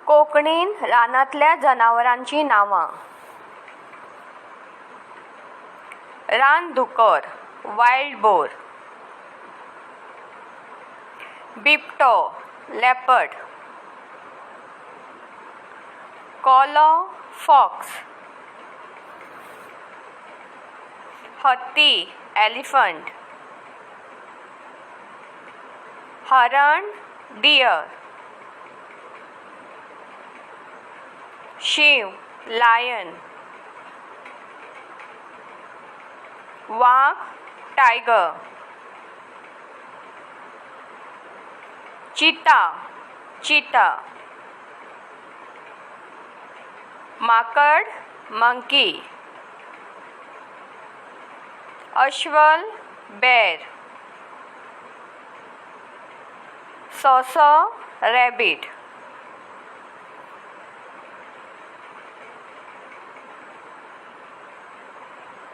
कोंकणीन रानांतल्या जनावरांची नांवां. रानदुकर वायल्ड बोर. बिबटो लेपर्ड. कोलो फॉक्स. हत्ती एलिफंट. हरण डियर. शिव लायन. वाघ टायगर. चीता माकड मंकी. अस्वल बेर. सोंसो रॅबीट.